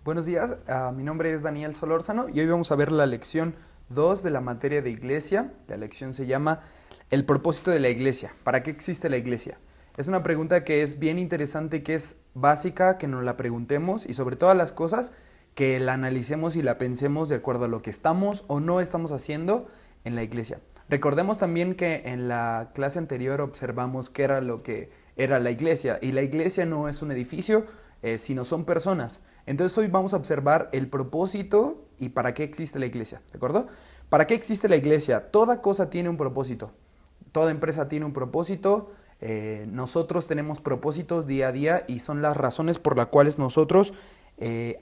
Buenos días, mi nombre es Daniel Solórzano y hoy vamos a ver la lección 2 de la materia de iglesia. La lección se llama El propósito de la iglesia. ¿Para qué existe la iglesia? Es una pregunta que es bien interesante, que es básica, que nos la preguntemos y sobre todas las cosas que la analicemos y la pensemos de acuerdo a lo que estamos o no estamos haciendo en la iglesia. Recordemos también que en la clase anterior observamos qué era lo que era la iglesia, y la iglesia no es un edificio, sino son personas. Entonces hoy vamos a observar el propósito y para qué existe la iglesia, ¿de acuerdo? ¿Para qué existe la iglesia? Toda cosa tiene un propósito, toda empresa tiene un propósito, nosotros tenemos propósitos día a día y son las razones por las cuales nosotros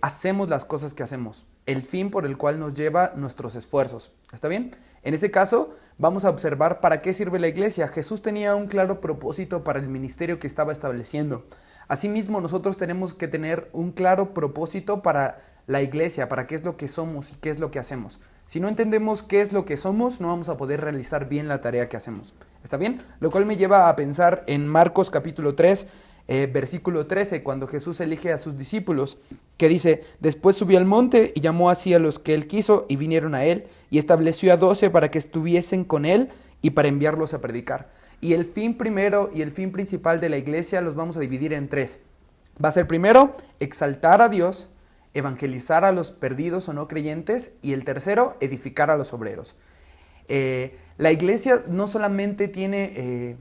hacemos las cosas que hacemos, el fin por el cual nos lleva nuestros esfuerzos, ¿está bien? En ese caso vamos a observar para qué sirve la iglesia. Jesús tenía un claro propósito para el ministerio que estaba estableciendo. Asimismo, nosotros tenemos que tener un claro propósito para la iglesia, para qué es lo que somos y qué es lo que hacemos. Si no entendemos qué es lo que somos, no vamos a poder realizar bien la tarea que hacemos. ¿Está bien? Lo cual me lleva a pensar en Marcos capítulo 3, versículo 13, cuando Jesús elige a sus discípulos, que dice: después subió al monte y llamó así a los que él quiso y vinieron a él, y estableció a 12 para que estuviesen con él y para enviarlos a predicar. Y el fin primero y el fin principal de la iglesia los vamos a dividir en tres. Va a ser primero, exaltar a Dios, evangelizar a los perdidos o no creyentes, y el tercero, edificar a los obreros. La iglesia no solamente tiene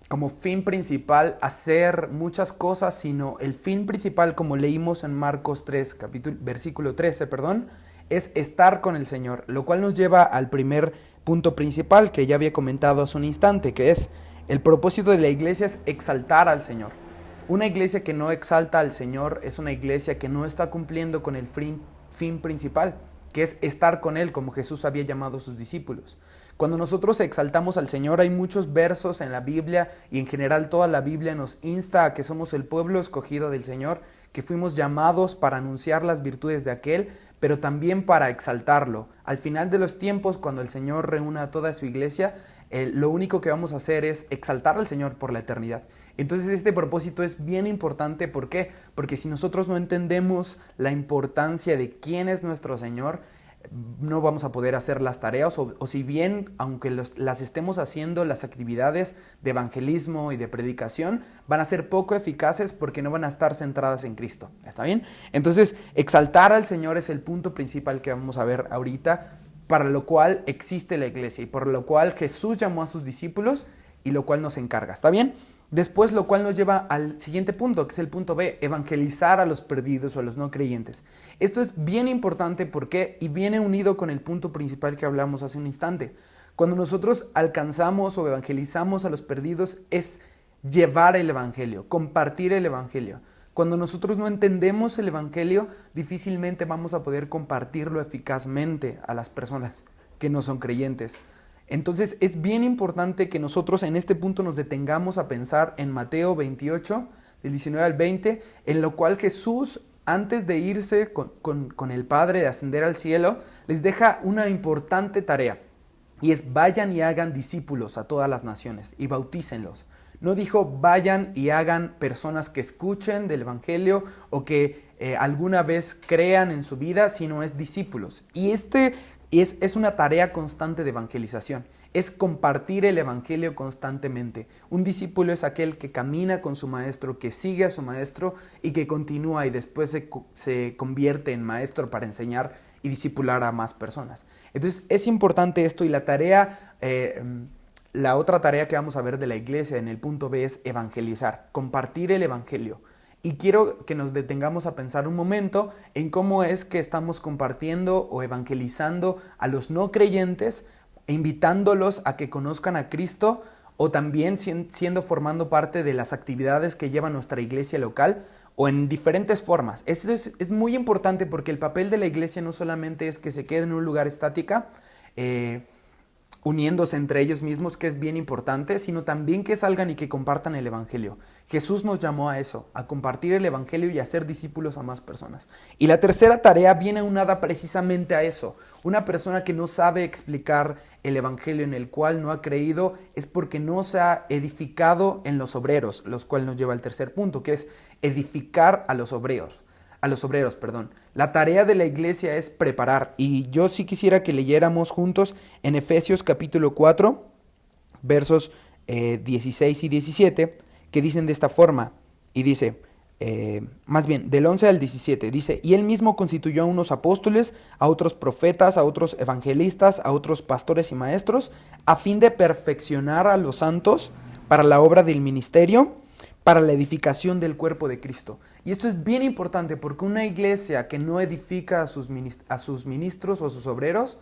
como fin principal hacer muchas cosas, sino el fin principal, como leímos en Marcos 3, versículo 13, es estar con el Señor, lo cual nos lleva al primer punto principal que ya había comentado hace un instante, que es el propósito de la iglesia es exaltar al Señor. Una iglesia que no exalta al Señor es una iglesia que no está cumpliendo con el fin principal, que es estar con Él, como Jesús había llamado a sus discípulos. Cuando nosotros exaltamos al Señor, hay muchos versos en la Biblia, y en general toda la Biblia nos insta a que somos el pueblo escogido del Señor, que fuimos llamados para anunciar las virtudes de aquel, pero también para exaltarlo. Al final de los tiempos, cuando el Señor reúna a toda su iglesia, lo único que vamos a hacer es exaltar al Señor por la eternidad. Entonces este propósito es bien importante. ¿Por qué? Porque si nosotros no entendemos la importancia de quién es nuestro Señor, no vamos a poder hacer las tareas, o si bien, aunque las estemos haciendo, las actividades de evangelismo y de predicación van a ser poco eficaces porque no van a estar centradas en Cristo. ¿Está bien? Entonces, exaltar al Señor es el punto principal que vamos a ver ahorita, para lo cual existe la iglesia y por lo cual Jesús llamó a sus discípulos y lo cual nos encarga. ¿Está bien? Después, lo cual nos lleva al siguiente punto, que es el punto B, evangelizar a los perdidos o a los no creyentes. Esto es bien importante porque, y viene unido con el punto principal que hablamos hace un instante. Cuando nosotros alcanzamos o evangelizamos a los perdidos, es llevar el evangelio, compartir el evangelio. Cuando nosotros no entendemos el evangelio, difícilmente vamos a poder compartirlo eficazmente a las personas que no son creyentes. Entonces es bien importante que nosotros en este punto nos detengamos a pensar en Mateo 28, del 19 al 20, en lo cual Jesús, antes de irse con el Padre, de ascender al cielo, les deja una importante tarea. Y es: vayan y hagan discípulos a todas las naciones y bautícenlos. No dijo vayan y hagan personas que escuchen del evangelio o que alguna vez crean en su vida, sino es discípulos. Y es una tarea constante de evangelización. Es compartir el evangelio constantemente. Un discípulo es aquel que camina con su maestro, que sigue a su maestro y que continúa y después se convierte en maestro para enseñar y discipular a más personas. Entonces es importante esto, y la otra tarea que vamos a ver de la iglesia en el punto B es evangelizar, compartir el evangelio. Y quiero que nos detengamos a pensar un momento en cómo es que estamos compartiendo o evangelizando a los no creyentes, invitándolos a que conozcan a Cristo, o también formando parte de las actividades que lleva nuestra iglesia local, o en diferentes formas. Esto es muy importante porque el papel de la iglesia no solamente es que se quede en un lugar estática, uniéndose entre ellos mismos, que es bien importante, sino también que salgan y que compartan el evangelio. Jesús nos llamó a eso, a compartir el evangelio y a hacer discípulos a más personas. Y la tercera tarea viene unada precisamente a eso. Una persona que no sabe explicar el evangelio, en el cual no ha creído, es porque no se ha edificado en los obreros, los cuales nos lleva al tercer punto, que es edificar a los obreros. a los obreros, perdón. La tarea de la iglesia es preparar. Y yo sí quisiera que leyéramos juntos en Efesios capítulo 4, versos 16 y 17, que dicen de esta forma, y dice, más bien, del 11 al 17, dice, y él mismo constituyó a unos apóstoles, a otros profetas, a otros evangelistas, a otros pastores y maestros, a fin de perfeccionar a los santos para la obra del ministerio, para la edificación del cuerpo de Cristo. Y esto es bien importante porque una iglesia que no edifica a sus ministros o a sus obreros,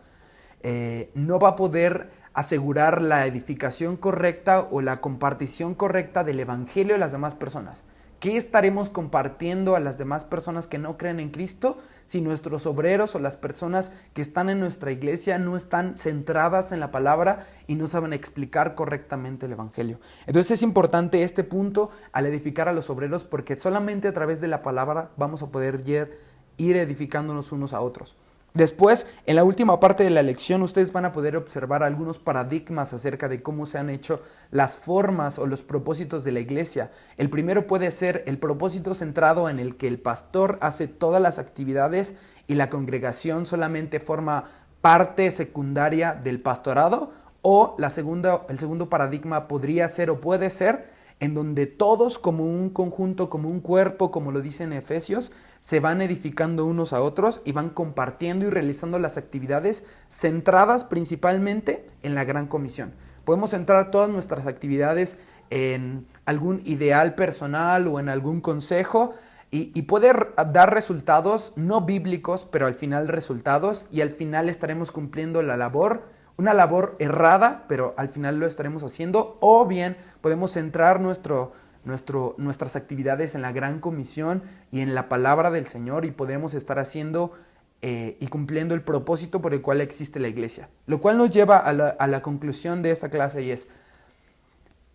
no va a poder asegurar la edificación correcta o la compartición correcta del evangelio a las demás personas. ¿Qué estaremos compartiendo a las demás personas que no creen en Cristo si nuestros obreros o las personas que están en nuestra iglesia no están centradas en la palabra y no saben explicar correctamente el evangelio? Entonces es importante este punto al edificar a los obreros, porque solamente a través de la palabra vamos a poder ir edificándonos unos a otros. Después, en la última parte de la lección, ustedes van a poder observar algunos paradigmas acerca de cómo se han hecho las formas o los propósitos de la iglesia. El primero puede ser el propósito centrado en el que el pastor hace todas las actividades y la congregación solamente forma parte secundaria del pastorado. O el segundo paradigma podría ser o puede ser en donde todos como un conjunto, como un cuerpo, como lo dice en Efesios, se van edificando unos a otros y van compartiendo y realizando las actividades centradas principalmente en la gran comisión. Podemos centrar todas nuestras actividades en algún ideal personal o en algún consejo y puede dar resultados no bíblicos, pero al final resultados, y al final estaremos cumpliendo la labor, una labor errada, pero al final lo estaremos haciendo. O bien podemos centrar nuestras actividades en la gran comisión y en la palabra del Señor, y podemos estar haciendo y cumpliendo el propósito por el cual existe la iglesia. Lo cual nos lleva a la conclusión de esta clase, y es,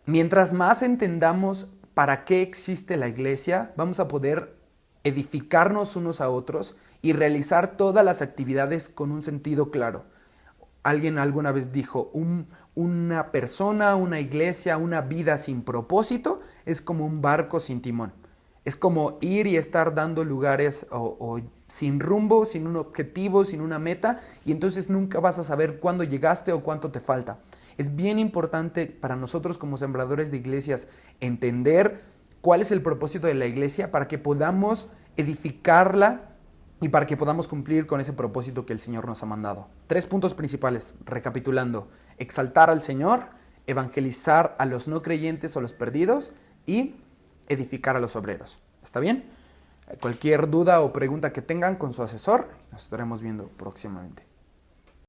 mientras más entendamos para qué existe la iglesia, vamos a poder edificarnos unos a otros y realizar todas las actividades con un sentido claro. Alguien alguna vez dijo, una persona, una iglesia, una vida sin propósito es como un barco sin timón. Es como ir y estar dando lugares o sin rumbo, sin un objetivo, sin una meta, y entonces nunca vas a saber cuándo llegaste o cuánto te falta. Es bien importante para nosotros como sembradores de iglesias entender cuál es el propósito de la iglesia para que podamos edificarla y para que podamos cumplir con ese propósito que el Señor nos ha mandado. 3 puntos principales, recapitulando: exaltar al Señor, evangelizar a los no creyentes o los perdidos y edificar a los obreros. ¿Está bien? Cualquier duda o pregunta que tengan con su asesor, nos estaremos viendo próximamente.